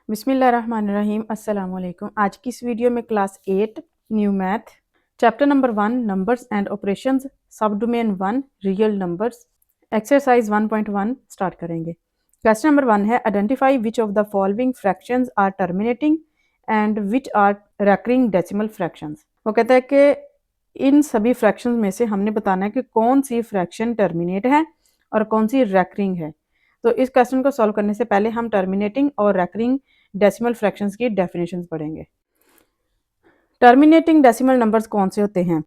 बिस्मिल्लाहिर्रहमानिर्रहीम अस्सलाम वालेकुम। आज की इस वीडियो में class 8 new math chapter number 1 numbers and operations sub domain 1 real numbers exercise 1.1 start करेंगे। क्वेश्चन नंबर 1 है identify which of the following fractions are terminating and which are recurring decimal fractions. वो कहता है कि इन सभी fractions में से हमने बताना है कि कौन सी फ्रैक्शन टर्मिनेट है और कौन सी रेकरिंग है। तो इस क्वेश्चन को सॉल्व करने से पहले हम टर्मिनेटिंग और रेकरिंग डेसिमल फ्रैक्शंस की डेफिनेशंस पढ़ेंगे। टर्मिनेटिंग डेसिमल नंबर्स कौन से होते हैं?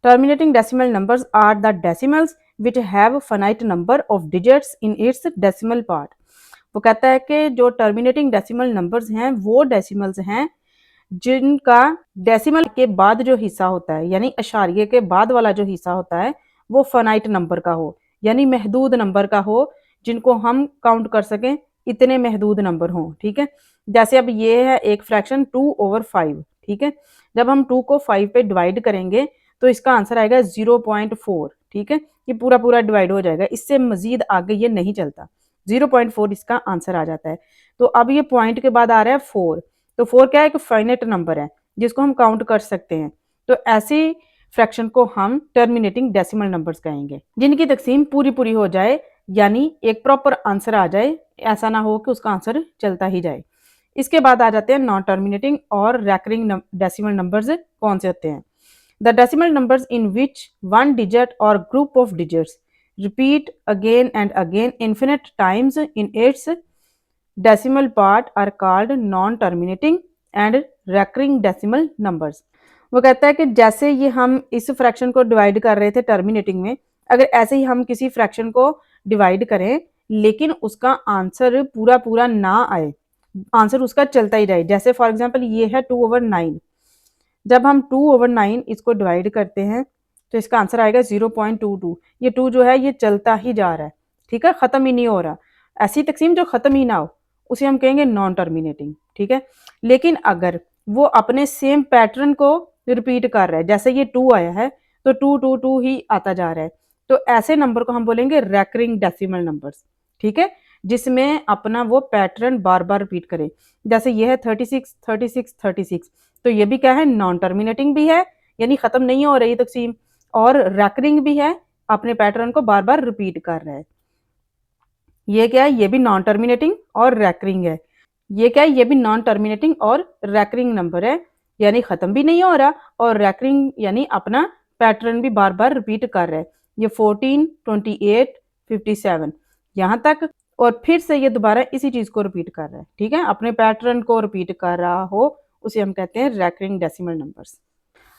Terminating decimal numbers are the decimals which have finite number of digits in its decimal part. वो कहता है कि जो टर्मिनेटिंग डेसिमल नंबर्स हैं वो डेसिमल्स हैं जिनका डेसिमल के बाद जो हिस्सा होता है यानी अशारिये के बाद वाला जो हिस्सा होता है वो फाइनाइट नंबर का हो, यानी महदूद नंबर का हो, जिनको हम काउंट कर सकें, इतने महदूद नंबर हों। ठीक है, जैसे अब ये है एक फ्रैक्शन 2/5। ठीक है, जब हम 2 को 5 पे डिवाइड करेंगे तो इसका आंसर आएगा 0.4। ठीक है, ये पूरा पूरा डिवाइड हो जाएगा, इससे मजीद आगे ये नहीं चलता। 0.4 इसका आंसर आ जाता है। तो अब ये पॉइंट के बाद आ रहा है 4। तो 4 क्या है? एक फाइनाइट नंबर है जिसको हम काउंट कर सकते हैं। तो ऐसी फ्रैक्शन को हम टर्मिनेटिंग डेसिमल नंबर्स कहेंगे, जिनकी तकसीम पूरी पूरी हो जाए, यानी एक प्रॉपर आंसर आ जाए, ऐसा ना हो कि उसका आंसर चलता ही जाए। इसके बाद आ जाते हैं नॉन टर्मिनेटिंग और रेकरिंग डेसिमल नंबर्स कौन से होते हैं। The decimal numbers in which one digit और group of digits repeat again and again infinite times in its decimal part are called non terminating and recurring decimal numbers. वो कहता है कि जैसे ये हम इस फ्रैक्शन को डिवाइड कर रहे थे टर्मिनेटिंग में, अगर ऐसे ही हम किसी फ्रैक्शन को डिवाइड करें लेकिन उसका आंसर पूरा पूरा ना आए, आंसर उसका चलता ही जाए। जैसे फॉर एग्जांपल ये है 2/9। जब हम 2/9 इसको डिवाइड करते हैं तो इसका आंसर आएगा 0.22। ये 2 जो है ये चलता ही जा रहा है, ठीक है, ख़त्म ही नहीं हो रहा। ऐसी तकसीम जो ख़त्म ही ना हो उसे हम कहेंगे नॉन टर्मिनेटिंग। ठीक है, लेकिन अगर वो अपने सेम पैटर्न को रिपीट कर रहा है, जैसे ये 2 आया है तो 2 2 2 ही आता जा रहा है, तो ऐसे नंबर को हम बोलेंगे रेकरिंग डेसिमल नंबर्स। ठीक है, जिसमें अपना वो पैटर्न बार बार रिपीट करे। जैसे ये है 36 36 36, तो ये भी क्या है? नॉन टर्मिनेटिंग भी है, यानी ख़त्म नहीं हो रही तकसीम, और रेकरिंग भी है, अपने पैटर्न को बार बार रिपीट कर रहा है। ये क्या है? ये भी नॉन टर्मिनेटिंग और रेकरिंग है। ये क्या है? ये भी नॉन टर्मिनेटिंग और रेकरिंग नंबर है, यानी ख़त्म भी नहीं हो रहा, और रेकरिंग यानी अपना पैटर्न भी बार बार रिपीट कर रहा है। ये 14 28 57 यहाँ तक, और फिर से ये दोबारा इसी चीज़ को रिपीट कर रहा है। ठीक है, अपने पैटर्न को रिपीट कर रहा हो उसे हम कहते हैं रेकरिंग डेसिमल नंबर्स।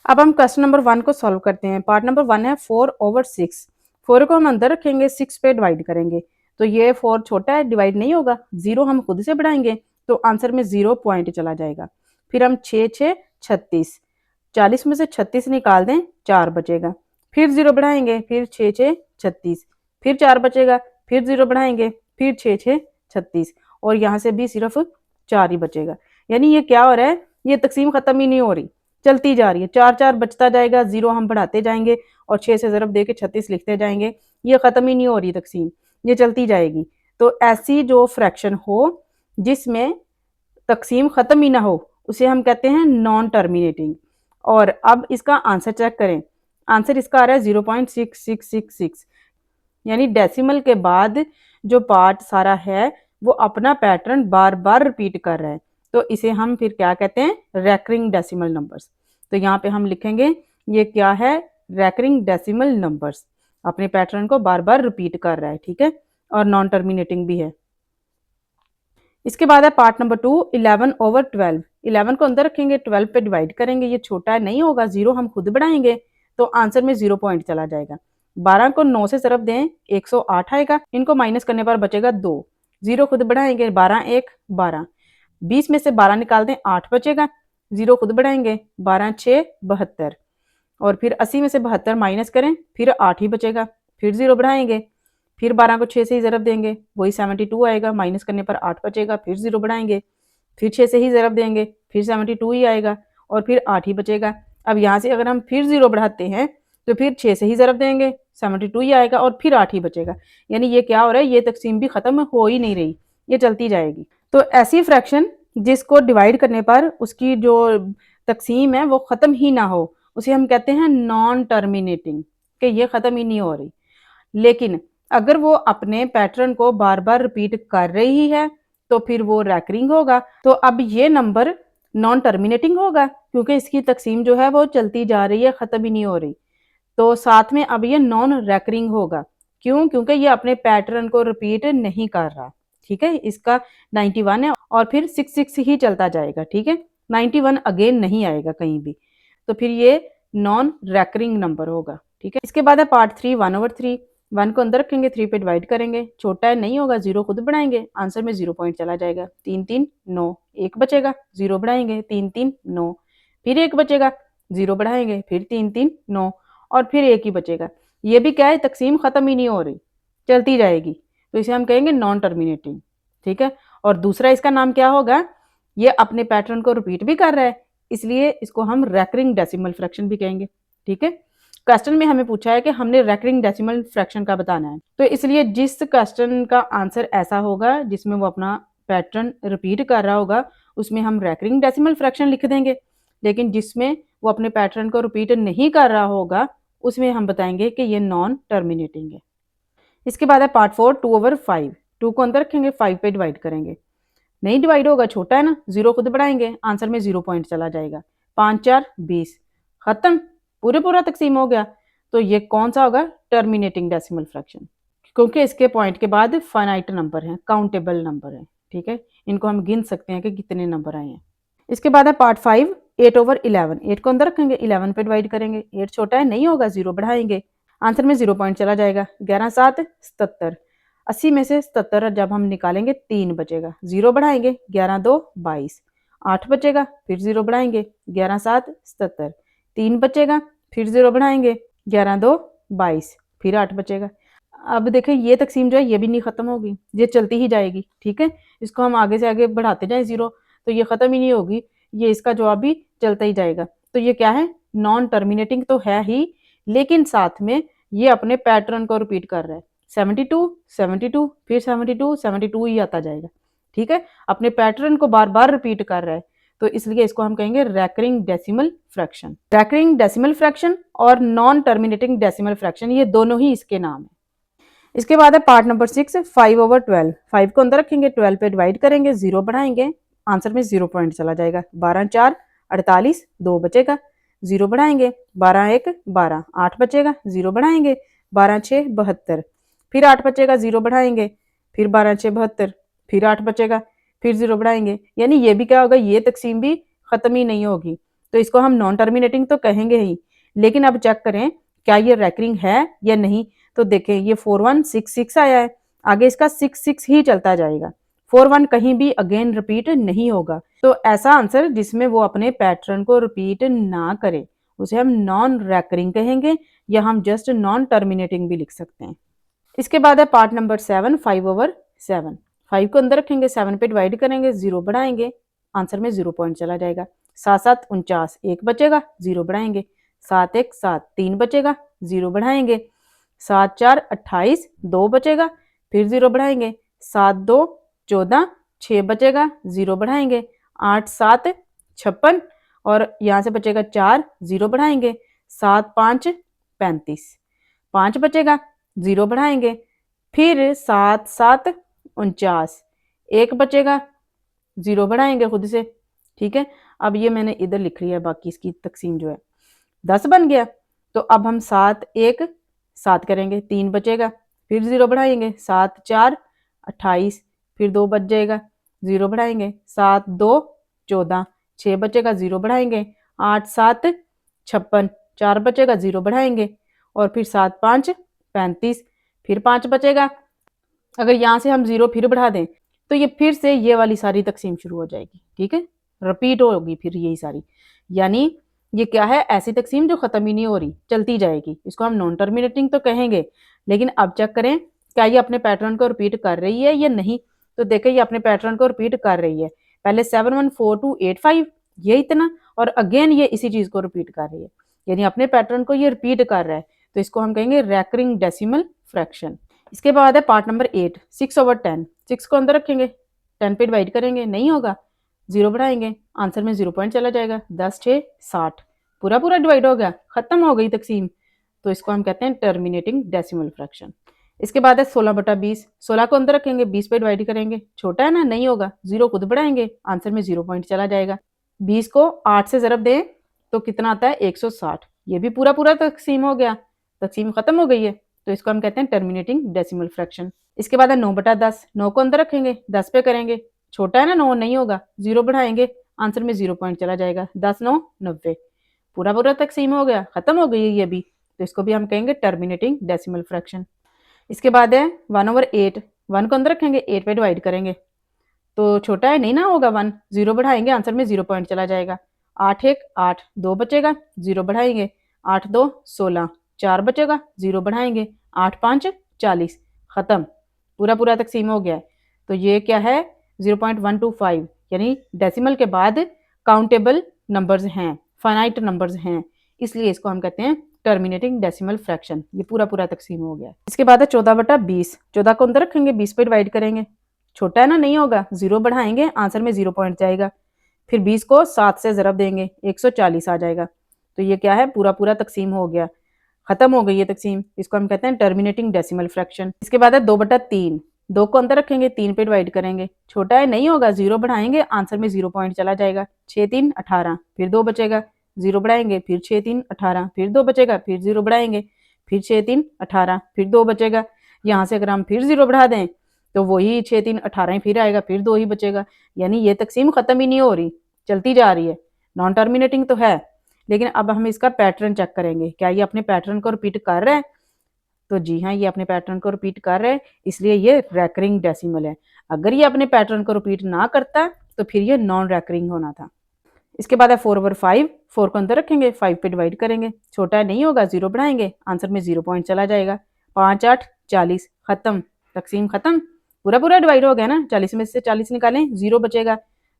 अब हम क्वेश्चन नंबर 1 को सॉल्व करते हैं। पार्ट नंबर 1 है 4/6। 4 को हम अंदर रखेंगे, 6 पे डिवाइड करेंगे, तो ये 4 छोटा है, डिवाइड नहीं होगा। 0 हम खुद से बढ़ाएंगे तो आंसर में 0 पॉइंट चला जाएगा। फिर हम 6 6 36, 40 में से 36 निकाल दें, 4 बचेगा। फिर 0 बढ़ाएंगे, फिर 6 6 36, फिर 4 बचेगा, फिर 0 बढ़ाएंगे, फिर 6 6 36, और यहाँ से भी सिर्फ 4 ही बचेगा। यानी ये क्या हो रहा है? ये तकसीम ख़त्म ही नहीं हो रही, चलती जा रही है। 4 4 बचता जाएगा, 0 हम बढ़ाते जाएंगे और 6 से ज़रब दे के 36 लिखते जाएंगे। ये ख़त्म ही नहीं हो रही तकसीम, ये चलती जाएगी। तो ऐसी जो फ्रैक्शन हो जिसमें तकसीम ख़त्म ही ना हो उसे हम कहते हैं नॉन टर्मिनेटिंग। और अब इसका आंसर चेक करें। आंसर इसका आ रहा है 0.6666, यानी डेसिमल के बाद जो पार्ट सारा है वो अपना पैटर्न बार बार रिपीट कर रहा है। तो इसे हम फिर क्या कहते हैं? Recurring decimal numbers. तो यहाँ पे हम लिखेंगे ये क्या है? रेकरिंग डेसिमल नंबर्स, अपने पैटर्न को बार बार रिपीट कर रहा है। ठीक है, और नॉन टर्मिनेटिंग भी है। इसके बाद है पार्ट नंबर 2 11/12। 11 को अंदर रखेंगे, 12 पे डिवाइड करेंगे, ये छोटा नहीं होगा, 0 हम खुद बढ़ाएंगे तो आंसर में 0 पॉइंट चला जाएगा। 12 को 9 से ज़रब दें, 108 आएगा, इनको माइनस करने पर बचेगा 2। 0 खुद बढ़ाएंगे, 12 1 12, 20 में से 12 निकाल दें, 8 बचेगा। 0 खुद बढ़ाएंगे, 12 6 72, और फिर 80 में से 72 माइनस करें, फिर 8 ही बचेगा। फिर 0 बढ़ाएंगे, फिर 12 को 6 से ही ज़रब देंगे, वही 72 आएगा, माइनस करने पर 8 बचेगा। फिर 0 बढ़ाएंगे, फिर 6 से ही ज़रब देंगे, फिर 72 ही आएगा और फिर 8 ही बचेगा। अब यहाँ से अगर हम फिर 0 बढ़ाते हैं तो फिर 6 से ही ज़रब देंगे, 72 ही आएगा और फिर 8 ही बचेगा। यानी ये क्या हो रहा है? ये तकसीम भी ख़त्म हो ही नहीं रही, ये चलती जाएगी। तो ऐसी फ्रैक्शन जिसको डिवाइड करने पर उसकी जो तकसीम है वो ख़त्म ही ना हो, उसे हम कहते हैं नॉन टर्मिनेटिंग, कि ये ख़त्म ही नहीं हो रही। लेकिन अगर वो अपने पैटर्न को बार बार रिपीट कर रही है तो फिर वो रैकरिंग होगा। तो अब ये नंबर नॉन टर्मिनेटिंग होगा क्योंकि इसकी तकसीम जो है वो चलती जा रही है, ख़त्म ही नहीं हो रही। तो साथ में अब ये नॉन रैकरिंग होगा। क्यों? क्योंकि ये अपने पैटर्न को रिपीट नहीं कर रहा। ठीक है, इसका 91 है और फिर 66 ही चलता जाएगा। ठीक है, 91 अगेन नहीं आएगा कहीं भी, तो फिर ये नॉन रैकरिंग नंबर होगा। ठीक है, इसके बाद है पार्ट 3, 1/3। 1 को अंदर रखेंगे, 3 पे डिवाइड करेंगे, छोटा है नहीं होगा, 0 खुद बढ़ाएंगे, आंसर में 0 पॉइंट चला जाएगा। 3 3 9, 1 बचेगा, 0 बढ़ाएंगे, 3 3 9, फिर 1 बचेगा, 0 बढ़ाएंगे, फिर 3 3 9 और फिर 1 ही बचेगा। ये भी क्या है, तकसीम ख़त्म ही नहीं हो रही, चलती जाएगी, तो इसे हम कहेंगे नॉन टर्मिनेटिंग। ठीक है, और दूसरा इसका नाम क्या होगा, ये अपने पैटर्न को रिपीट भी कर रहा है, इसलिए इसको हम रैकरिंग डेसिमल फ्रैक्शन भी कहेंगे। ठीक है, क्वेश्चन में हमें पूछा है कि हमने रैकरिंग डेसिमल फ्रैक्शन का बताना है, तो इसलिए जिस क्वेश्चन का आंसर ऐसा होगा जिसमें वो अपना पैटर्न रिपीट कर रहा होगा उसमें हम रैकरिंग डेसिमल फ्रैक्शन लिख देंगे, लेकिन जिसमें वो अपने पैटर्न को रिपीट नहीं कर रहा होगा उसमें हम बताएंगे कि ये नॉन टर्मिनेटिंग है। इसके बाद है पार्ट 4, 2/5। 2 को अंदर रखेंगे, 5 पे डिवाइड करेंगे, नहीं डिवाइड होगा, छोटा है ना, 0 खुद बढ़ाएंगे, आंसर में 0 पॉइंट चला जाएगा। 5 4 20, खत्म, पूरा तकसीम हो गया। तो ये कौन सा होगा, टर्मिनेटिंग डेसिमल फ्रैक्शन, क्योंकि इसके पॉइंट के बाद फाइनाइट नंबर है, काउंटेबल नंबर है। ठीक है, इनको हम गिन सकते हैं कि कितने नंबर आए हैं। इसके बाद है पार्ट 5, 8/11। 8 को अंदर रखेंगे, 11 पे डिवाइड करेंगे, 8 छोटा है नहीं होगा, 0 बढ़ाएंगे, आंसर में 0 पॉइंट चला जाएगा। 11 7 77, 80 में से 77 जब हम निकालेंगे 3 बचेगा, 0 बढ़ाएंगे, 11 2 22, 8 बचेगा, फिर 0 बढ़ाएंगे, 11 7 77, 3 बचेगा, फिर 0 बढ़ाएंगे, 11 2 22, फिर 8 बचेगा। अब देखें ये तकसीम जो है ये भी नहीं ख़त्म होगी, ये चलती ही जाएगी। ठीक है, इसको हम आगे से आगे बढ़ाते जाएं 0, तो ये ख़त्म ही नहीं होगी, ये इसका जवाब भी चलता ही जाएगा। तो ये क्या है, नॉन टर्मिनेटिंग तो है ही, लेकिन साथ में ये अपने पैटर्न को रिपीट कर रहा है। 72 72 फिर 72 72 ही आता जाएगा। ठीक है, अपने पैटर्न को बार बार रिपीट कर रहा है, तो इसलिए इसको हम कहेंगे recurring decimal fraction. Recurring decimal fraction और नॉन टर्मिनेटिंग डेसिमल फ्रैक्शन ये दोनों ही इसके नाम है। इसके बाद है पार्ट नंबर 6, 5/12। 5 को अंदर रखेंगे, 12 पे डिवाइड करेंगे, 0 बढ़ाएंगे, आंसर में 0 पॉइंट चला जाएगा। 12 4 48, 2 बचेगा, 0 बढ़ाएंगे, 12 1 12, 8 बचेगा, 0 बढ़ाएंगे, 12 6 72, फिर 8 बचेगा, 0 बढ़ाएंगे, फिर 12 6 72, फिर 8 बचेगा, फिर 0 बढ़ाएंगे, यानी ये भी क्या होगा, ये तकसीम भी ख़त्म ही नहीं होगी, तो इसको हम नॉन टर्मिनेटिंग तो कहेंगे ही, लेकिन अब चेक करें क्या ये रैकरिंग है या नहीं। तो देखें ये 4166 आया है, आगे इसका 66 ही चलता जाएगा, 41 कहीं भी अगेन रिपीट नहीं होगा। तो ऐसा आंसर जिसमें वो अपने पैटर्न को रिपीट ना करे उसे हम नॉन रैकरिंग कहेंगे, या हम जस्ट नॉन टर्मिनेटिंग भी लिख सकते हैं। इसके बाद है पार्ट नंबर 7, 5/7। 5 को अंदर रखेंगे, 7 पे डिवाइड करेंगे, 0 बढ़ाएंगे, आंसर में 0 पॉइंट चला जाएगा। 7 7 49, 1 बचेगा, 0 बढ़ाएंगे, 7 1 7, 3 बचेगा, 0 बढ़ाएंगे, 7 4 28, 2 बचेगा, फिर 0 बढ़ाएंगे, 7 2 14, 6 बचेगा, 0 बढ़ाएंगे, 8 7 56 और यहाँ से बचेगा 4, 0 बढ़ाएंगे, 7 5 35, 5 बचेगा, 0 बढ़ाएंगे, फिर 7 7 49, 1 बचेगा, 0 बढ़ाएंगे खुद से। ठीक है, अब ये मैंने इधर लिख लिया, बाकी इसकी तकसीम जो है 10 बन गया। तो अब हम 7 1 7 करेंगे, 3 बचेगा, फिर 0 बढ़ाएंगे, 7 4 28, फिर 2 बच जाएगा, 0 बढ़ाएंगे, 7 2 14, 6 बचेगा, 0 बढ़ाएंगे, 8 7 56, 4 बचेगा, 0 बढ़ाएंगे, और फिर 7 5 35, फिर 5 बचेगा। अगर यहाँ से हम 0 फिर बढ़ा दें तो ये फिर से ये वाली सारी तकसीम शुरू हो जाएगी। ठीक है, रिपीट होगी फिर यही सारी, यानी ये क्या है, ऐसी तकसीम जो ख़त्म ही नहीं हो रही, चलती जाएगी, इसको हम नॉन टर्मिनेटिंग तो कहेंगे। लेकिन अब चेक करें क्या ये अपने पैटर्न को रिपीट कर रही है या नहीं। तो देखें ये अपने पैटर्न को रिपीट कर रही है, पहले 714285 ये इतना, और अगेन ये इसी चीज़ को रिपीट कर रही है, यानी अपने पैटर्न को ये रिपीट कर रहा है, तो इसको हम कहेंगे रैकरिंग डेसिमल फ्रैक्शन। इसके बाद है पार्ट नंबर 8, 6/10। 6 को अंदर रखेंगे, 10 पे डिवाइड करेंगे, नहीं होगा, 0 बढ़ाएंगे, आंसर में 0 पॉइंट चला जाएगा। 10 6 60, पूरा पूरा डिवाइड हो गया, खत्म हो गई तकसीम। तो इसको हम कहते हैं टर्मिनेटिंग डेसिमल फ्रैक्शन। इसके बाद है 16/20। 16 को अंदर रखेंगे, 20 पे डिवाइड करेंगे, छोटा है ना, नहीं होगा, 0 खुद बढ़ाएंगे, आंसर में 0 पॉइंट चला जाएगा। 20 को 8 से ज़रब दें तो कितना आता है 160, ये भी पूरा पूरा तकसीम हो गया, तकसीम खत्म हो गई है। तो इसको हम कहते हैं टर्मिनेटिंग डेसिमल फ्रैक्शन। इसके बाद है 9/10। 9 को अंदर रखेंगे, 10 पे करेंगे, छोटा है ना, 9 नहीं होगा, 0 बढ़ाएंगे, आंसर में 0 पॉइंट चला जाएगा। 10 9 90, पूरा पूरा तकसीम हो गया, खत्म हो गई है ये भी। तो इसको भी हम कहेंगे टर्मिनेटिंग डेसिमल फ्रैक्शन। इसके बाद है 1/8। 1 को अंदर रखेंगे, 8 पे डिवाइड करेंगे, तो छोटा है, नहीं ना होगा 1, 0 बढ़ाएंगे, आंसर में 0 पॉइंट चला जाएगा। 8 1 8, 2 बचेगा, 0 बढ़ाएंगे, 8 2 16, 4 बचेगा, 0 बढ़ाएंगे, 8 5 40, खत्म, पूरा पूरा तकसीम हो गया है। तो ये क्या है 0.125, यानी डेसिमल के बाद काउंटेबल नंबर्स हैं, फाइनाइट नंबर्स हैं, इसलिए इसको हम कहते हैं टर्मिनेटिंग डेसिमल फ्रैक्शन। ये पूरा पूरा तकसीम हो गया। इसके बाद है 14/20। 14 को अंदर रखेंगे, 20 पे डिवाइड करेंगे, छोटा है ना, नहीं होगा, 0 बढ़ाएंगे, आंसर में 0 पॉइंट जाएगा। फिर 20 को 7 से ज़रब देंगे, 140 आ जाएगा। तो ये क्या है, पूरा पूरा तकसीम हो गया, खत्म हो गई है तकसीम। इसको हम कहते हैं टर्मिनेटिंग डेसिमल फ्रैक्शन। इसके बाद है 2/3। 2 को अंदर रखेंगे, 3 पे डिवाइड करेंगे, छोटा है, नहीं होगा, 0 बढ़ाएंगे, आंसर में 0 पॉइंट चला जाएगा। 6 3 18, फिर 2 बचेगा, 0 बढ़ाएंगे, फिर 6 3 18, फिर 2 बचेगा, फिर 0 बढ़ाएंगे, फिर 6 3 18, फिर 2 बचेगा। यहाँ से अगर हम फिर 0 बढ़ा दें तो वही 6 3 18 ही फिर आएगा, फिर 2 ही बचेगा, यानी ये तकसीम खत्म ही नहीं हो रही, चलती जा रही है। नॉन टर्मिनेटिंग तो है, लेकिन अब हम इसका पैटर्न चेक करेंगे, क्या ये अपने पैटर्न को रिपीट कर रहा है। तो जी हाँ, ये अपने पैटर्न को रिपीट कर रहा है, इसलिए ये रैकरिंग डेसिमल है। अगर ये अपने पैटर्न को रिपीट ना करता तो फिर ये नॉन रैकरिंग होना था। इसके बाद है 4/5। 4 को अंदर रखेंगे, 5 पे डिवाइड करेंगे, छोटा है, नहीं होगा, 0 बढ़ाएंगे, आंसर में 0 पॉइंट चला जाएगा। 5 8 40, खत्म, तकसीम खत्म, पूरा पूरा डिवाइड हो गया ना, 40 में से 40 निकालें, 0 बचेगा।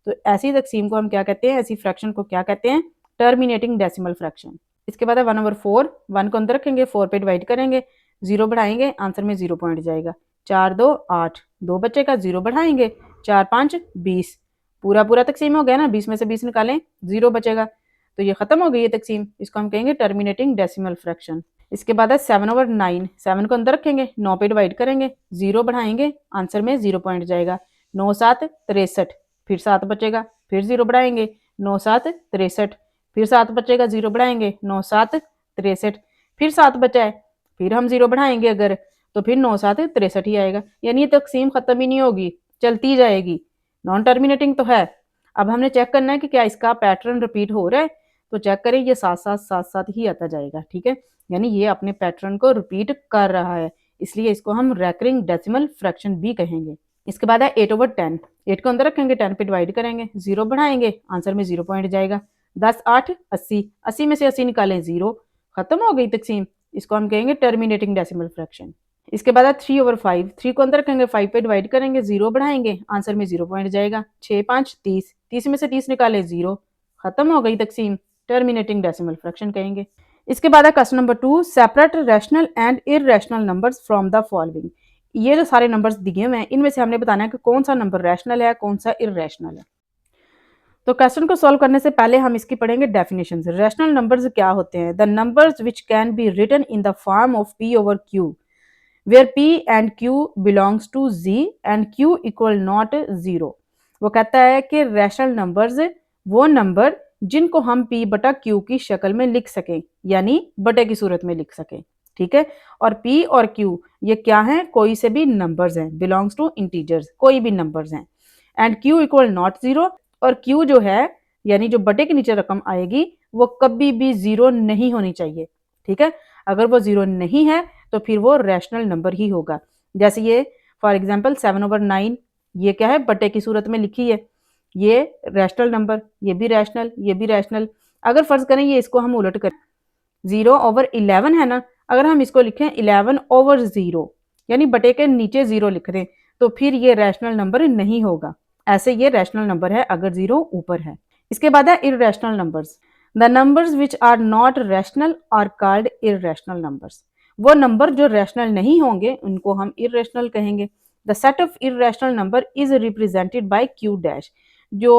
तो ऐसी तकसीम को हम क्या कहते हैं, ऐसी फ्रैक्शन को क्या कहते हैं, टर्मिनेटिंग डेसिमल फ्रैक्शन। इसके बाद है 1/4। 1 को अंदर रखेंगे, 4 पे डिवाइड करेंगे, 0 बढ़ाएंगे, आंसर में 0 पॉइंट जाएगा। 4 2 8, 2 बचेगा, 0 बढ़ाएंगे, 4 5 20, पूरा पूरा तकसीम हो गया ना, 20 में से 20 निकालें, 0 बचेगा। तो ये खत्म हो गई है तकसीम, इसको हम कहेंगे टर्मिनेटिंग डेसिमल फ्रैक्शन। इसके बाद है 7/9। 7 को अंदर रखेंगे, 9 पे डिवाइड करेंगे, 0 बढ़ाएंगे, आंसर में 0 पॉइंट जाएगा। 9 7 63, फिर 7 बचेगा, फिर 0 बढ़ाएंगे, 9 7 63, फिर 7 बचेगा, 0 बढ़ाएंगे, 9 7 63, फिर 7 बचा है, फिर हम 0 बढ़ाएंगे अगर, तो फिर 9 7 63 ही आएगा, यानी ये तकसीम खत्म ही नहीं होगी, चलती जाएगी, नॉन टर्मिनेटिंग तो है। अब हमने चेक करना है कि क्या इसका पैटर्न रिपीट हो रहा है, तो चेक करें, ये साथ साथ साथ साथ ही आता जाएगा, ठीक है, यानी ये अपने पैटर्न को रिपीट कर रहा है, इसलिए इसको हम रैकरिंग डेसिमल फ्रैक्शन भी कहेंगे। इसके बाद है 8/10। 8 को अंदर रखेंगे, 10 पे डिवाइड करेंगे, 0 बढ़ाएंगे, आंसर में 0 पॉइंट जाएगा। 10 8 80, 80 में से 80 निकालें, 0, खत्म हो गई तकसीम, इसको हम कहेंगे टर्मिनेटिंग डेसिमल फ्रैक्शन। इसके बाद है 3/5। 3 को अंदर रखेंगे, 5 पे डिवाइड करेंगे, 0 बढ़ाएंगे, आंसर में 0 पॉइंट जाएगा। 6 5 30, 30 में से 30 निकाले, 0, खत्म हो गई तकसीम, टर्मिनेटिंग डेसिमल फ्रैक्शन कहेंगे। इसके बाद है question number 2, separate rational and irrational numbers from the following. ये जो सारे नंबर्स दिए हुए हैं, इनमें से हमने बताना है कि कौन सा नंबर रैशनल है, कौन सा इररेशनल है। तो क्वेश्चन को सॉल्व करने से पहले हम इसकी पढ़ेंगे डेफिनेशन। रैशनल नंबर्स क्या होते हैं, the numbers which can be written in the form of p/q where p and q belongs to z and q equal not 0। वो कहता है कि रैशनल नंबर्स वो नंबर जिनको हम p/q की शक्ल में लिख सकें, यानी बटे की सूरत में लिख सकें, ठीक है। और p और q ये क्या हैं, कोई से भी नंबर्स हैं, बिलोंग्स टू इंटीजर्स, कोई भी नंबर्स हैं। एंड q इक्वल नॉट 0, और q जो है यानी जो बटे के नीचे रकम आएगी वो कभी भी 0 नहीं होनी चाहिए, ठीक है। अगर वो 0 नहीं है तो फिर वो रैशनल नंबर ही होगा। जैसे ये फॉर एग्जांपल 7/9, ये क्या है, बटे की सूरत में लिखी है, ये रैशनल नंबर, ये भी रैशनल, ये भी रैशनल। अगर फर्ज करें ये इसको हम उलट करें, 0/11 है ना, अगर हम इसको लिखें 11/0, यानी बटे के नीचे 0 लिख दें, तो फिर ये रैशनल नंबर नहीं होगा, ऐसे ये रैशनल नंबर है अगर 0 ऊपर है। इसके बाद है irrational numbers. The numbers which are not rational are called irrational numbers. वो नंबर जो रैशनल नहीं होंगे उनको हम इररेशनल कहेंगे। The set of irrational number is represented by q dash. जो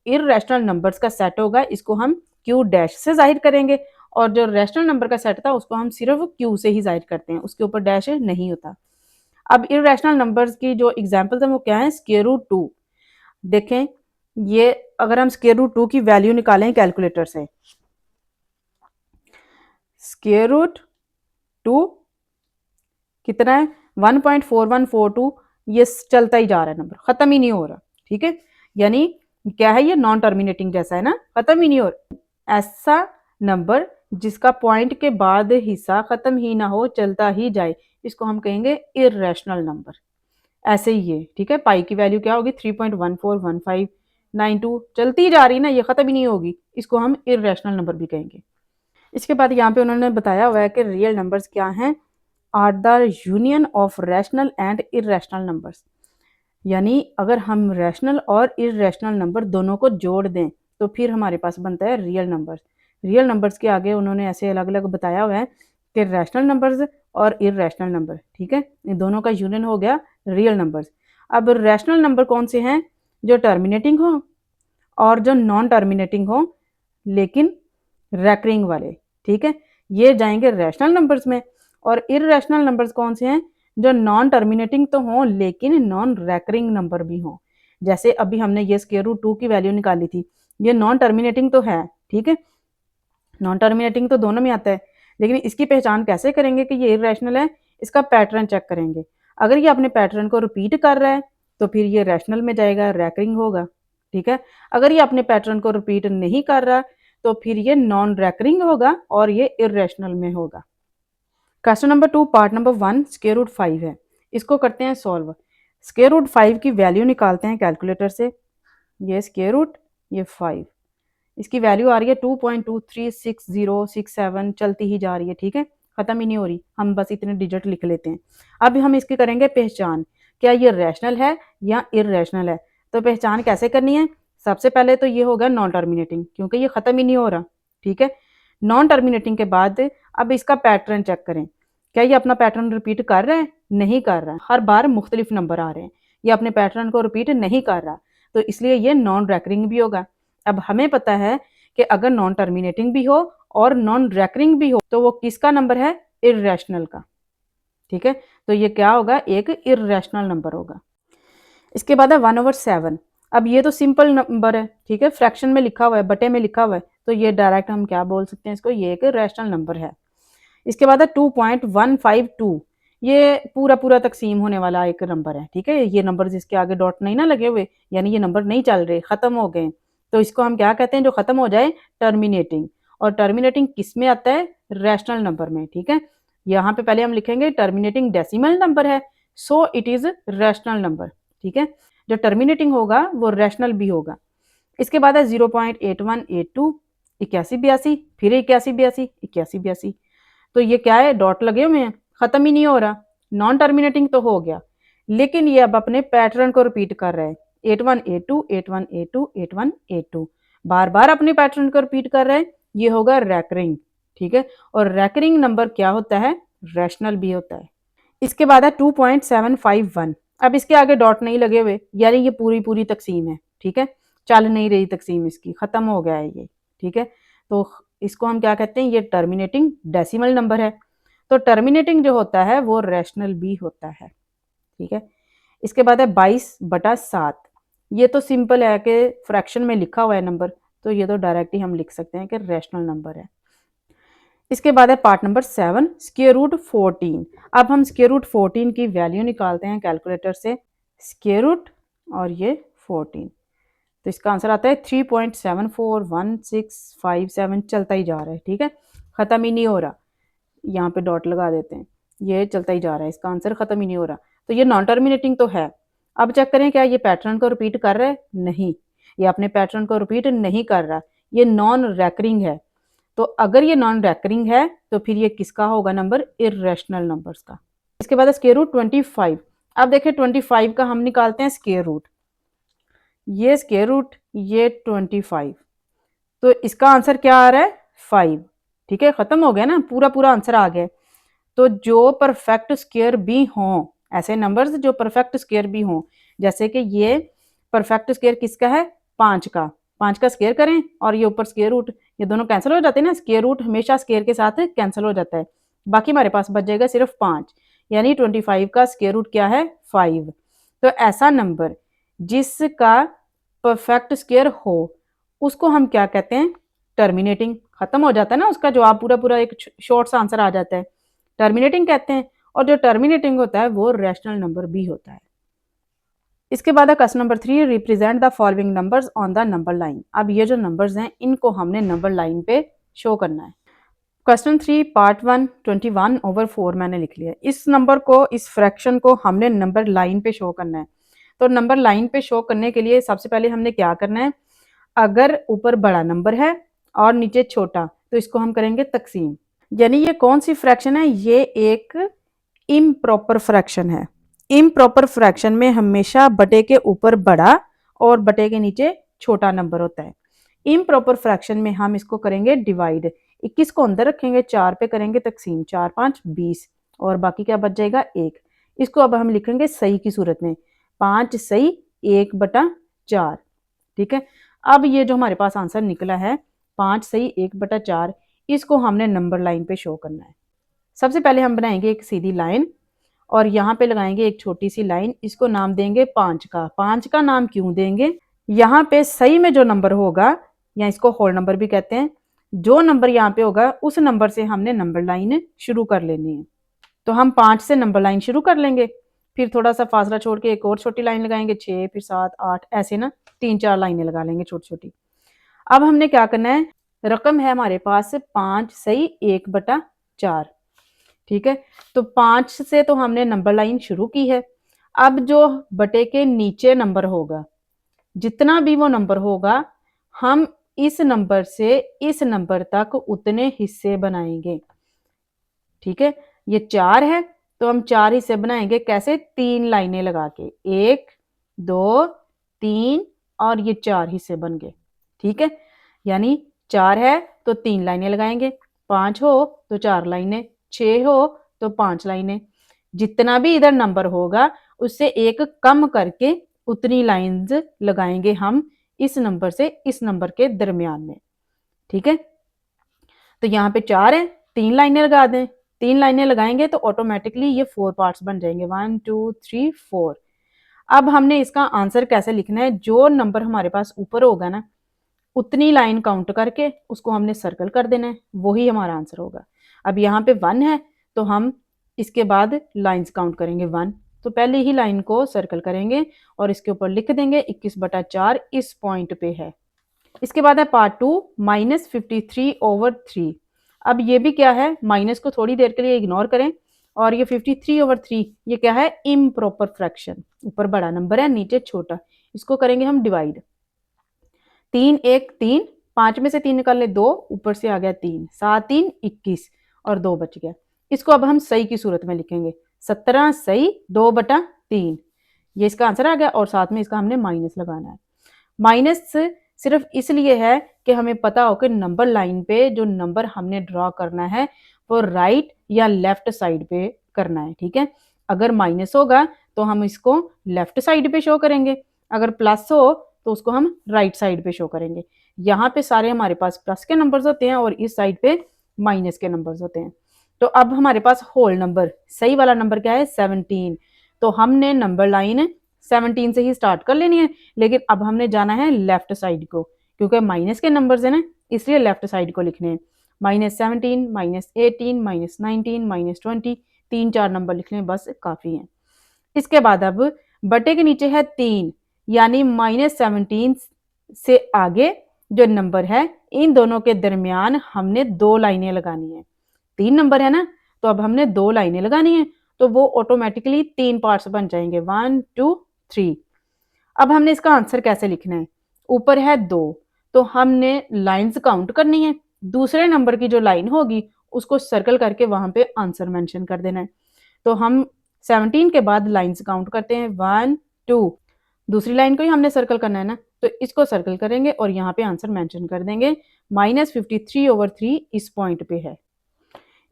इररेशनल नंबर्स का सेट होगा इसको हम क्यू डैश से जाहिर करेंगे, और जो रैशनल नंबर का सेट था उसको हम सिर्फ क्यू से ही जाहिर करते हैं, उसके ऊपर डैश नहीं होता। अब इररेशनल नंबर्स की जो एग्जांपल्स हैं वो क्या है, स्क्वायर रूट 2। देखें, ये अगर हम स्क्वायर रूट 2 की वैल्यू निकालें कैलकुलेटर से, स्क्वायर रूट 2 कितना है 1.4142, ये चलता ही जा रहा है, नंबर खत्म ही नहीं हो रहा। ठीक है, यानी क्या है, ये नॉन टर्मिनेटिंग जैसा है ना, खत्म ही नहीं हो रहा। ऐसा नंबर जिसका पॉइंट के बाद हिस्सा खत्म ही ना हो, चलता ही जाए, इसको हम कहेंगे इररेशनल नंबर। ऐसे ही ये, ठीक है, पाई की वैल्यू क्या होगी 3.141592, चलती जा रही ना, ये खत्म ही नहीं होगी, इसको हम इररेशनल नंबर भी कहेंगे। इसके बाद यहाँ पे उन्होंने बताया हुआ है कि रियल नंबर्स क्या हैं, are the union of rational and irrational numbers. यानी अगर हम रैशनल और इररेशनल नंबर दोनों को जोड़ दें तो फिर हमारे पास बनता है रियल नंबर्स। रियल नंबर्स के आगे उन्होंने ऐसे अलग अलग बताया हुआ है कि रैशनल नंबर्स और इररेशनल नंबर, ठीक है, इन दोनों का यूनियन हो गया रियल नंबर्स। अब रैशनल नंबर कौन से हैं, जो टर्मिनेटिंग हो और जो नॉन टर्मिनेटिंग हो लेकिन रैकरिंग वाले, ठीक है, ये जाएंगे रैशनल नंबर्स में। और इररेशनल नंबर्स कौन से हैं, जो नॉन टर्मिनेटिंग तो हों लेकिन नॉन रैकरिंग नंबर भी हों। जैसे अभी हमने ये स्क्वायर रूट 2 की वैल्यू निकाली थी, ये नॉन टर्मिनेटिंग तो है, ठीक है, नॉन टर्मिनेटिंग तो दोनों में आता है, लेकिन इसकी पहचान कैसे करेंगे कि ये इररेशनल है, इसका पैटर्न चेक करेंगे। अगर ये अपने पैटर्न को रिपीट कर रहा है तो फिर ये रैशनल में जाएगा, रैकरिंग होगा, ठीक है। अगर ये अपने पैटर्न को रिपीट नहीं कर रहा तो फिर ये नॉन रैकरिंग होगा और ये इररेशनल में होगा। Question number 2 part number 1 square root 5 है, इसको करते हैं सॉल्व। स्क्वायर रूट 5 की वैल्यू निकालते हैं कैलकुलेटर से, ये स्क्वायर रूट ये 5, इसकी वैल्यू आ रही है 2.236067, चलती ही जा रही है, ठीक है, खत्म ही नहीं हो रही, हम बस इतने डिजिट लिख लेते हैं। अब हम इसकी करेंगे पहचान, क्या ये रैशनल है या इररेशनल है। तो पहचान कैसे करनी है, सबसे पहले तो ये होगा नॉन टर्मिनेटिंग, क्योंकि ये खत्म ही नहीं हो रहा, ठीक है। नॉन टर्मिनेटिंग के बाद अब इसका पैटर्न चेक करें, क्या ये अपना पैटर्न रिपीट कर रहा है, नहीं कर रहा है, हर बार मुख्तलिफ नंबर आ रहे हैं, ये अपने पैटर्न को रिपीट नहीं कर रहा, तो इसलिए ये नॉन रैकरिंग भी होगा। अब हमें पता है कि अगर नॉन टर्मिनेटिंग भी हो और नॉन रैकरिंग भी हो तो वो किसका नंबर है, इररेशनल का, ठीक है, तो ये क्या होगा, एक इररेशनल नंबर होगा। इसके बाद है 1/7। अब ये तो सिंपल नंबर है, ठीक है, फ्रैक्शन में लिखा हुआ है, बटे में लिखा हुआ है, तो ये डायरेक्ट हम क्या बोल सकते हैं इसको, ये एक रैशनल नंबर है। इसके बाद है 2.152, ये पूरा पूरा तकसीम होने वाला एक नंबर है, ठीक है, ये नंबर जिसके आगे डॉट नहीं ना लगे हुए, यानी ये नंबर नहीं चल रहे, खत्म हो गए, तो इसको हम क्या कहते हैं, जो खत्म हो जाए, टर्मिनेटिंग। और टर्मिनेटिंग किस में आता है, रैशनल नंबर में, ठीक है। यहाँ पे पहले हम लिखेंगे टर्मिनेटिंग डेसिमल नंबर है, so it is rational number, ठीक है, जो टर्मिनेटिंग होगा वो रैशनल भी होगा। इसके बाद है 0.8182, 8182, फिर 8182, 8182, तो ये क्या है, डॉट लगे हुए हैं, खत्म ही नहीं हो रहा, नॉन टर्मिनेटिंग तो हो गया, लेकिन ये अब अपने पैटर्न को रिपीट कर रहा है, 8182 8182 8182, बार बार अपने पैटर्न को रिपीट कर रहा है, ये होगा रैकरिंग, ठीक है। और रैकरिंग नंबर क्या होता है, रैशनल भी होता है। इसके बाद है 2.751, अब इसके आगे डॉट नहीं लगे हुए, यानी ये पूरी पूरी तकसीम है, ठीक है, चल नहीं रही तकसीम, इसकी खत्म हो गया है ये, ठीक है, तो इसको हम क्या कहते हैं, ये टर्मिनेटिंग डेसिमल नंबर है। तो टर्मिनेटिंग जो होता है वो रैशनल भी होता है, ठीक है। इसके बाद है 22/7, ये तो सिंपल है कि फ्रैक्शन में लिखा हुआ है नंबर, तो ये तो डायरेक्ट ही हम लिख सकते हैं कि रैशनल नंबर है। इसके बाद है पार्ट नंबर 7 स्क्वायर रूट 14। अब हम स्क्वायर रूट 14 की वैल्यू निकालते हैं कैलकुलेटर से, स्क्वायर रूट और ये 14, तो इसका आंसर आता है 3.741657, चलता ही जा रहा है, ठीक है, खत्म ही नहीं हो रहा, यहाँ पे डॉट लगा देते हैं, ये चलता ही जा रहा है, इसका आंसर खत्म ही नहीं हो रहा, तो ये नॉन टर्मिनेटिंग तो है। अब चेक करें क्या ये पैटर्न को रिपीट कर रहा है, नहीं, ये अपने पैटर्न को रिपीट नहीं कर रहा, ये नॉन रैकरिंग है। तो अगर ये नॉन रैकरिंग है तो फिर ये किसका होगा नंबर, इररेशनल नंबर्स का। इसके बाद स्क्वायर रूट 25। अब देखिए 25 का हम निकालते हैं स्क्वायर रूट, ये स्क्वायर रूट ये 25, तो इसका आंसर क्या आ रहा है 5, ठीक है, खत्म हो गया ना, पूरा पूरा आंसर आ गया। तो जो परफेक्ट स्क्वायर भी हों, ऐसे नंबर्स जो परफेक्ट स्क्वायर भी हों, जैसे कि ये परफेक्ट स्क्वायर किसका है, 5 का, 5 का स्क्वायर करें और ये ऊपर स्क्वायर रूट, ये दोनों कैंसिल हो जाते हैं ना, स्क्वायर रूट हमेशा स्क्वायर के साथ कैंसिल हो जाता है। बाकी हमारे पास बच जाएगा सिर्फ 5, यानी 25 का स्क्वायर रूट क्या है 5। तो ऐसा नंबर जिसका परफेक्ट स्क्वायर हो उसको हम क्या कहते हैं, टर्मिनेटिंग। खत्म हो जाता है ना उसका जवाब, पूरा पूरा एक शॉर्ट सा आंसर आ जाता है, टर्मिनेटिंग कहते हैं। और जो टर्मिनेटिंग होता है वो रैशनल नंबर भी होता है। इसके बाद है question number 3, represent the following numbers on the number line. अब ये जो नंबर्स हैं इनको हमने नंबर लाइन पे शो करना है। क्वेश्चन 3 पार्ट 1 21/4 मैंने लिख लिया। इस नंबर को, इस फ्रैक्शन को हमने नंबर लाइन पे शो करना है। तो नंबर लाइन पे शो करने के लिए सबसे पहले हमने क्या करना है, अगर ऊपर बड़ा नंबर है और नीचे छोटा तो इसको हम करेंगे तकसीम। यानी ये कौन सी फ्रैक्शन है, ये एक इम्प्रॉपर फ्रैक्शन है। इम्प्रॉपर फ्रैक्शन में हमेशा बटे के ऊपर बड़ा और बटे के नीचे छोटा नंबर होता है। इम्प्रॉपर फ्रैक्शन में हम इसको करेंगे डिवाइड, 21 को अंदर रखेंगे, 4 पे करेंगे तकसीम, 4 5 20 और बाकी क्या बच जाएगा 1। इसको अब हम लिखेंगे सही की सूरत में, 5 सही 1/4। ठीक है, अब ये जो हमारे पास आंसर निकला है 5 सही 1/4, इसको हमने नंबर लाइन पे शो करना है। सबसे पहले हम बनाएंगे एक सीधी लाइन और यहाँ पे लगाएंगे एक छोटी सी लाइन, इसको नाम देंगे 5 का। 5 का नाम क्यों देंगे, यहाँ पे सही में जो नंबर होगा, या इसको होल नंबर भी कहते हैं, जो नंबर यहाँ पे होगा उस नंबर से हमने नंबर लाइन शुरू कर लेनी है। तो हम 5 से नंबर लाइन शुरू कर लेंगे, फिर थोड़ा सा फासला छोड़ के एक और छोटी लाइन लगाएंगे, 6 फिर 7 8 ऐसे ना 3-4 लाइनें लगा लेंगे छोटी छोटी। अब हमने क्या करना है, रकम है हमारे पास 5 सही 1/4। ठीक है, तो 5 से तो हमने नंबर लाइन शुरू की है। अब जो बटे के नीचे नंबर होगा, जितना भी वो नंबर होगा, हम इस नंबर से इस नंबर तक उतने हिस्से बनाएंगे। ठीक है, ये 4 है तो हम 4 हिस्से बनाएंगे, कैसे, 3 लाइनें लगा के, 1 2 3 और ये 4 हिस्से बन गए। ठीक है, यानी 4 है तो 3 लाइनें लगाएंगे, 5 हो तो 4 लाइनें, 6 हो तो 5 लाइनें। जितना भी इधर नंबर होगा उससे एक कम करके उतनी लाइंस लगाएंगे हम इस नंबर से इस नंबर के दरमियान में। ठीक है, तो यहाँ पे 4 है, 3 लाइनें लगा दें, 3 लाइनें लगाएंगे तो ऑटोमेटिकली ये 4 पार्ट्स बन जाएंगे, 1 2 3 4। अब हमने इसका आंसर कैसे लिखना है, जो नंबर हमारे पास ऊपर होगा ना उतनी लाइन काउंट करके उसको हमने सर्कल कर देना है, वही हमारा आंसर होगा। अब यहाँ पे 1 है तो हम इसके बाद लाइंस काउंट करेंगे 1, तो पहले ही लाइन को सर्कल करेंगे और इसके ऊपर लिख देंगे 21/4 इस पॉइंट पे है। इसके बाद है पार्ट 2 -53/3। अब ये भी क्या है, माइनस को थोड़ी देर के लिए इग्नोर करें, और ये 53/3 ये क्या है, इम्प्रॉपर फ्रैक्शन। ऊपर बड़ा नंबर है नीचे छोटा, इसको करेंगे हम डिवाइड, 3 1 3, 5 में से 3 निकाल ले 2, ऊपर से आ गया 3, 7 3 21 और 2 बच गया। इसको अब हम सही की सूरत में लिखेंगे, 17 सही 2/3, ये इसका आंसर आ गया। और साथ में इसका हमने माइनस लगाना है। माइनस सिर्फ इसलिए है कि हमें पता हो कि नंबर लाइन पे जो नंबर हमने ड्रॉ करना है वो राइट या लेफ्ट साइड पे करना है। ठीक है, अगर माइनस होगा तो हम इसको लेफ्ट साइड पे शो करेंगे, अगर प्लस हो तो उसको हम राइट साइड पे शो करेंगे। यहाँ पे सारे हमारे पास प्लस के नंबर्स होते हैं और इस साइड पे माइनस के नंबर्स होते हैं। तो अब हमारे पास होल नंबर, सही वाला नंबर क्या है 17, तो हमने नंबर लाइन 17 से ही स्टार्ट कर लेनी है, लेकिन अब हमने जाना है लेफ्ट साइड को, क्योंकि माइनस के नंबर्स है ना इसलिए लेफ्ट साइड को लिखने हैं। -17 -18 -19 -20, 3-4 नंबर लिखने बस काफ़ी हैं। इसके बाद अब बटे के नीचे है 3, यानी -17 से आगे जो नंबर है इन दोनों के दरमियान हमने 2 लाइनें लगानी है। 3 नंबर है ना, तो अब हमने 2 लाइनें लगानी है, तो वो ऑटोमेटिकली 3 पार्ट्स बन जाएंगे, 1 2 3। अब हमने इसका आंसर कैसे लिखना है, ऊपर है 2 तो हमने लाइंस काउंट करनी है, दूसरे नंबर की जो लाइन होगी उसको सर्कल करके वहां पे आंसर मेंशन कर देना है। तो हम 17 के बाद लाइंस काउंट करते हैं, 1 2, दूसरी लाइन को ही हमने सर्कल करना है ना, तो इसको सर्कल करेंगे और यहाँ पे आंसर मेंशन कर देंगे, -53/3 इस पॉइंट पे है।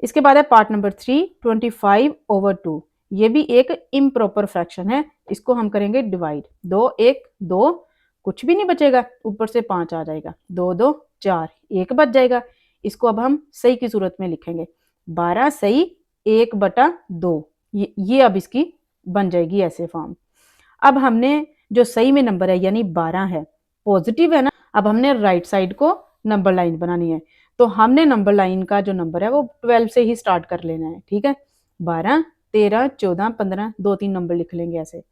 इसके बाद है पार्ट नंबर 3 25/2। ये भी एक इम्प्रॉपर फ्रैक्शन है, इसको हम करेंगे डिवाइड, 2 1 2 कुछ भी नहीं बचेगा, ऊपर से 5 आ जाएगा, 2 2 4, 1 बच जाएगा। इसको अब हम सही की सूरत में लिखेंगे, 12 सही 1/2, ये अब इसकी बन जाएगी ऐसे फॉर्म। अब हमने जो सही में नंबर है यानी 12 है, पॉजिटिव है ना, अब हमने राइट साइड को नंबर लाइन बनानी है। तो हमने नंबर लाइन का जो नंबर है वो 12 से ही स्टार्ट कर लेना है, ठीक है। 12 13 14 15, 2 3 नंबर लिख लेंगे ऐसे।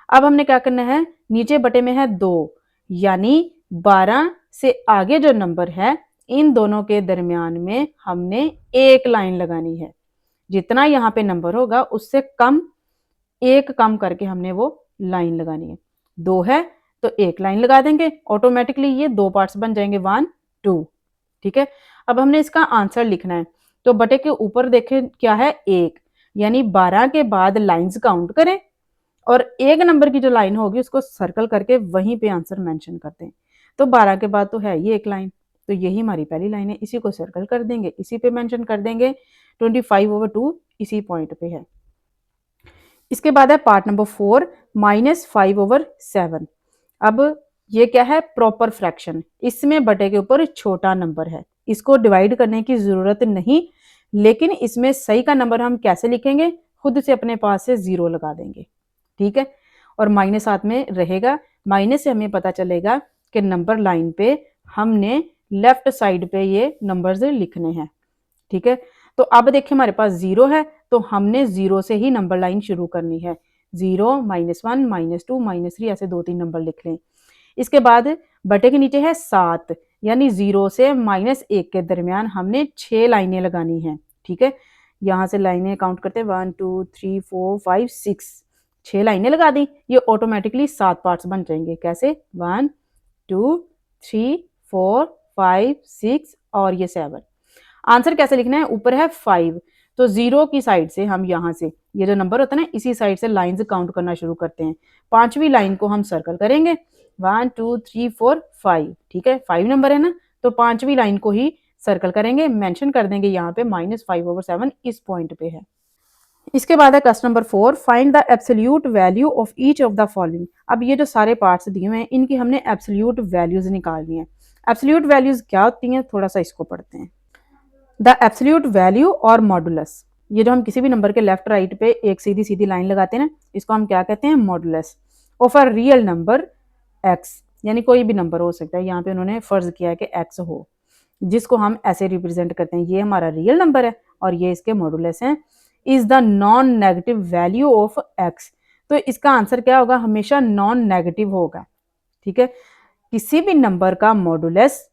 अब हमने क्या करना है, नीचे बटे में है 2, यानी 12 से आगे जो नंबर है इन दोनों के दरमियान में हमने एक लाइन लगानी है। जितना यहाँ पे नंबर होगा उससे कम, एक कम करके हमने वो लाइन लगानी है। 2 है तो एक लाइन लगा देंगे, ऑटोमेटिकली ये 2 पार्ट्स बन जाएंगे, 1 2, ठीक है। अब हमने इसका आंसर लिखना है, तो बटे के ऊपर देखें क्या है 1, यानी 12 के बाद लाइंस काउंट करें और एक नंबर की जो लाइन होगी उसको सर्कल करके वहीं पे आंसर मेंशन करते हैं। तो 12 के बाद तो है ये एक लाइन, तो यही हमारी पहली लाइन है, इसी को सर्कल कर देंगे, इसी पे मेंशन कर देंगे। 25/2 इसी पॉइंट पे है। इसके बाद है पार्ट नंबर 4, -5/7। अब ये क्या है, प्रॉपर फ्रैक्शन, इसमें बटे के ऊपर छोटा नंबर है, इसको डिवाइड करने की जरूरत नहीं, लेकिन इसमें सही का नंबर हम कैसे लिखेंगे, खुद से अपने पास से 0 लगा देंगे, ठीक है। और माइनस साथ में रहेगा, माइनस से हमें पता चलेगा कि नंबर लाइन पे हमने लेफ्ट साइड पे ये नंबर्स लिखने हैं, ठीक है। तो अब देखिए हमारे पास 0 है, तो हमने 0 से ही नंबर लाइन शुरू करनी है, 0 -1 -2 -3 ऐसे 2 3 नंबर लिख लें। इसके बाद बटे के नीचे है 7, यानी 0 से -1 के दरमियान हमने 6 लाइनें लगानी है, ठीक है। यहाँ से लाइनें काउंट करते हैं, 1 2 3 4 5 6, 6 लाइनें लगा दी, ये ऑटोमेटिकली 7 पार्ट्स बन जाएंगे। कैसे, 1 2 3 4 5 6 और ये 7। आंसर कैसे लिखना है, ऊपर है 5, तो 0 की साइड से हम यहाँ से ये जो नंबर होता है ना, इसी साइड से लाइंस काउंट करना शुरू करते हैं। 5वीं लाइन को हम सर्कल करेंगे, 1 2 3 4 5, ठीक है, 5 नंबर है ना, तो 5वीं लाइन को ही सर्कल करेंगे, मेंशन कर देंगे यहाँ पे -5/7 इस पॉइंट पे है। इसके बाद है question number 4, find the absolute value of each of the following. अब ये जो सारे पार्ट्स दिए हुए हैं इनकी हमने एब्सोल्यूट वैल्यूज निकालनी है। एब्सोल्यूट वैल्यूज क्या होती हैं, थोड़ा सा इसको पढ़ते हैं। द एब्सोल्यूट वैल्यू और मॉडुलस, ये जो हम किसी भी नंबर के लेफ्ट राइट पे एक सीधी सीधी लाइन लगाते हैं ना, इसको हम क्या कहते हैं, modulus of a real number x, यानी कोई भी नंबर हो सकता है, यहाँ पे उन्होंने फर्ज किया है कि एक्स हो, जिसको हम ऐसे रिप्रेजेंट करते हैं, ये हमारा रियल नंबर है और ये इसके मॉडुलस हैं, is the non negative value of x. तो इसका आंसर क्या होगा, हमेशा नॉन नेगेटिव होगा, ठीक है। किसी भी नंबर का मॉडुलस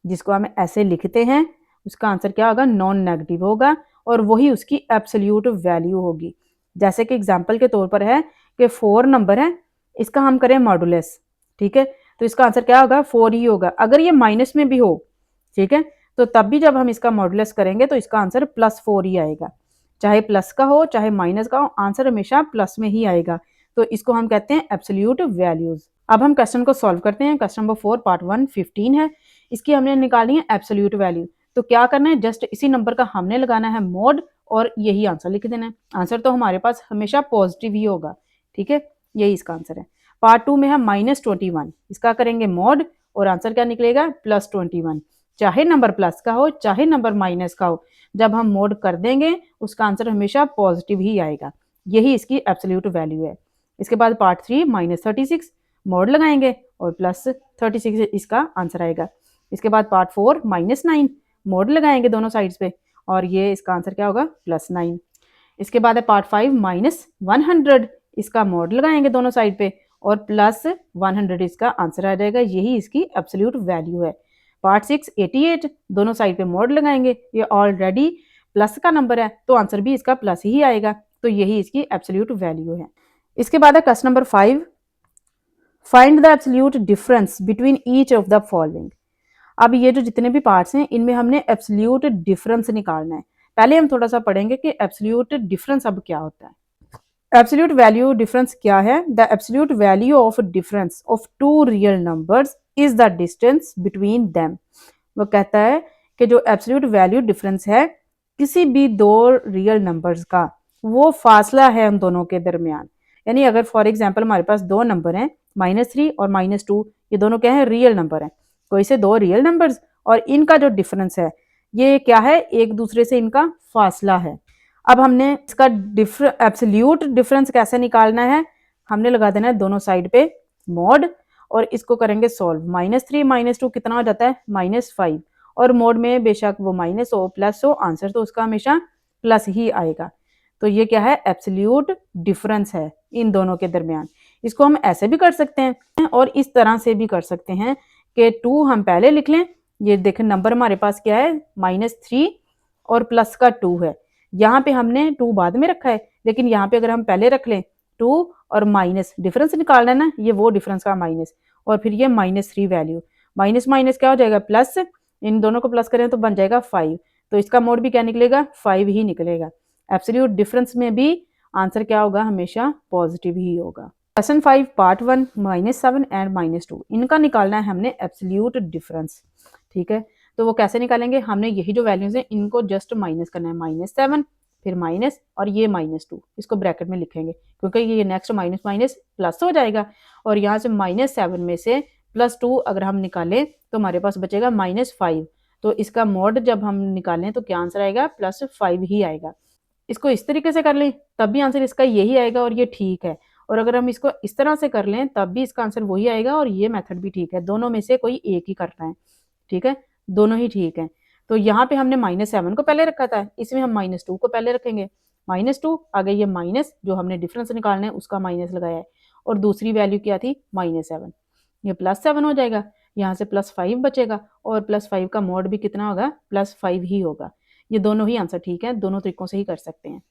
जिसको हम ऐसे लिखते हैं उसका आंसर क्या होगा, नॉन नेगेटिव होगा, और वही उसकी एब्सोल्यूट वैल्यू होगी। जैसे कि एग्जांपल के तौर पर है कि 4 नंबर है, इसका हम करें मॉडुलस, ठीक है, तो इसका आंसर क्या होगा, 4 ही होगा। अगर ये माइनस में भी हो, ठीक है, तो तब भी जब हम इसका मॉडुलस करेंगे तो इसका आंसर +4 ही आएगा, चाहे प्लस का हो चाहे माइनस का हो, आंसर हमेशा प्लस में ही आएगा। तो इसको हम कहते हैं एब्सोल्यूट वैल्यूज। अब हम क्वेश्चन को सॉल्व करते हैं। क्वेश्चन नंबर 4 पार्ट 1 15 है, इसकी हमने निकालनी है एब्सोल्यूट वैल्यू। तो क्या करना है, जस्ट इसी नंबर का हमने लगाना है मोड और यही आंसर लिख देना है। आंसर तो हमारे पास हमेशा पॉजिटिव ही होगा, ठीक है, यही इसका आंसर है। पार्ट 2 में है -21, इसका करेंगे मोड और आंसर क्या निकलेगा, +21। चाहे नंबर प्लस का हो चाहे नंबर माइनस का हो, जब हम मोड कर देंगे उसका आंसर हमेशा पॉजिटिव ही आएगा, यही इसकी एब्सोल्यूट वैल्यू है। इसके बाद पार्ट 3 -36, मोड लगाएंगे और +36 इसका आंसर आएगा। इसके बाद पार्ट 4 -9, मोड लगाएंगे दोनों साइड्स पे और ये इसका आंसर क्या होगा, +9। इसके बाद है पार्ट 5 -100, इसका मोड लगाएंगे दोनों साइड पे और +100 इसका आंसर आ जाएगा, यही इसकी एब्सोल्यूट वैल्यू है। पार्ट 6 88, दोनों साइड पे मोड लगाएंगे, ये ऑलरेडी प्लस का नंबर है तो आंसर भी इसका प्लस ही आएगा, तो यही इसकी एब्सोल्यूट वैल्यू है। इसके बाद है question number 5, find the absolute difference between each of the following. अब ये जो जितने भी पार्ट्स हैं इनमें हमने एब्सोल्यूट डिफरेंस निकालना है। पहले हम थोड़ा सा पढ़ेंगे कि एब्सोल्यूट डिफरेंस अब क्या होता है। एब्सोल्यूट वैल्यू डिफरेंस क्या है, the absolute value of difference of 2 real numbers is the distance between them. वो कहता है कि जो एब्सोल्यूट वैल्यू डिफरेंस है किसी भी 2 रियल नंबर्स का, वो फासला है उन दोनों के दरमियान। यानी अगर फॉर एग्जांपल हमारे पास 2 नंबर हैं, -3 और -2, ये दोनों क्या है, रियल नंबर है। कोई से दो रियल नंबर्स और इनका जो डिफरेंस है ये क्या है, एक दूसरे से इनका फासला है। अब हमने इसका एब्सोल्यूट डिफरेंस कैसे निकालना है, हमने लगा देना है दोनों साइड पे मॉड और इसको करेंगे सॉल्व। -3 -2 कितना हो जाता है, -5 और मोड में बेशक वो माइनस हो प्लस हो, आंसर तो उसका हमेशा प्लस ही आएगा। तो ये क्या है, एब्सोल्यूट डिफरेंस है इन दोनों के दरमियान। इसको हम ऐसे भी कर सकते हैं और इस तरह से भी कर सकते हैं कि 2 हम पहले लिख लें, ये देखें नंबर हमारे पास क्या है, -3 और प्लस का 2 है। यहाँ पे हमने 2 बाद में रखा है, लेकिन यहाँ पे अगर हम पहले रख लें 2 और माइनस डिफरेंस निकालना है ना, ये वो डिफरेंस का माइनस और फिर ये -3 वैल्यू, माइनस माइनस क्या हो जाएगा प्लस, इन दोनों को प्लस करें तो बन जाएगा 5। तो इसका मोड भी क्या निकलेगा, 5 ही निकलेगा। एब्सोल्यूट डिफरेंस में भी आंसर क्या होगा, हमेशा पॉजिटिव ही होगा। क्वेश्चन 5 पार्ट 1 -7 एंड -2 इनका निकालना है हमने एब्सोल्यूट डिफरेंस। ठीक है, तो वो कैसे निकालेंगे, हमने यही जो वैल्यूज हैं इनको जस्ट माइनस करना है, -7 फिर माइनस और ये -2 इसको ब्रैकेट में लिखेंगे क्योंकि ये नेक्स्ट माइनस माइनस प्लस हो जाएगा और यहाँ से -7 में से +2 अगर हम निकालें तो हमारे पास बचेगा -5। तो इसका मोड जब हम निकालें तो क्या आंसर आएगा, +5 ही आएगा। इसको इस तरीके से कर लें तब भी आंसर इसका यही आएगा और ये ठीक है, और अगर हम इसको इस तरह से कर लें तब भी इसका आंसर वही आएगा और ये मेथड भी ठीक है। दोनों में से कोई एक ही करना है, ठीक है, दोनों ही ठीक है। तो यहाँ पे हमने -7 को पहले रखा था, इसमें हम -2 को पहले रखेंगे। -2 आगे ये माइनस जो हमने डिफरेंस निकालना है उसका माइनस लगाया है और दूसरी वैल्यू क्या थी, -7, ये +7 हो जाएगा। यहाँ से +5 बचेगा और +5 का मोड भी कितना होगा, +5 ही होगा। ये दोनों ही आंसर ठीक है, दोनों तरीकों से ही कर सकते हैं।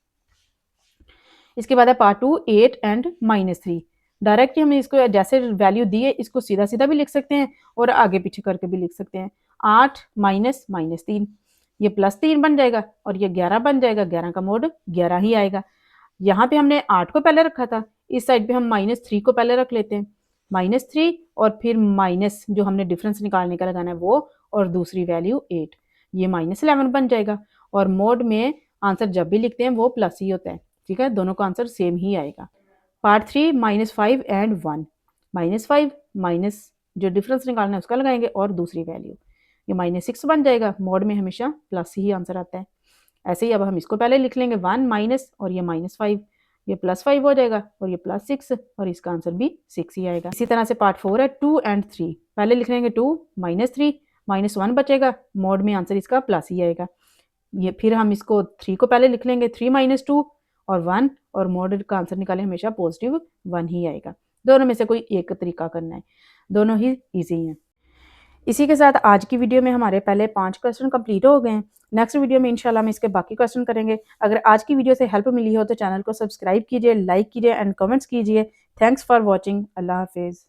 इसके बाद है पार्ट 2 8 एंड -3। डायरेक्टली हमें इसको जैसे वैल्यू दी है इसको सीधा सीधा भी लिख सकते हैं और आगे पीछे करके भी लिख सकते हैं। 8 माइनस -3 ये +3 बन जाएगा और ये 11 बन जाएगा, 11 का मोड 11 ही आएगा। यहाँ पे हमने 8 को पहले रखा था, इस साइड पे हम -3 को पहले रख लेते हैं, -3 और फिर माइनस जो हमने डिफरेंस निकालने का लगाना है वो और दूसरी वैल्यू 8, ये -11 बन जाएगा और मोड में आंसर जब भी लिखते हैं वो प्लस ही होता है। ठीक है, दोनों का आंसर सेम ही आएगा। पार्ट 3 -5 एंड 1, -5 माइनस जो डिफरेंस निकालना है उसका लगाएंगे और दूसरी वैल्यू, ये -6 बन जाएगा। मोड में हमेशा प्लस ही आंसर आता है। ऐसे ही अब हम इसको पहले लिख लेंगे 1 माइनस और ये -5, ये +5 हो जाएगा और ये +6 और इसका आंसर भी 6 ही आएगा। इसी तरह से पार्ट 4 है 2 एंड 3, पहले लिख लेंगे 2 -3 -1 बचेगा, मोड में आंसर इसका प्लस ही आएगा। ये फिर हम इसको 3 को पहले लिख लेंगे 3 -2 और 1 और मोड का आंसर निकालें हमेशा पॉजिटिव 1 ही आएगा। दोनों में से कोई एक तरीका करना है, दोनों ही ईजी हैं। इसी के साथ आज की वीडियो में हमारे पहले 5 क्वेश्चन कंप्लीट हो गए हैं। नेक्स्ट वीडियो में इंशाल्लाह हम इसके बाकी क्वेश्चन करेंगे। अगर आज की वीडियो से हेल्प मिली हो तो चैनल को सब्सक्राइब कीजिए, लाइक कीजिए एंड कमेंट्स कीजिए। Thanks for watching. अल्लाह हाफिज़।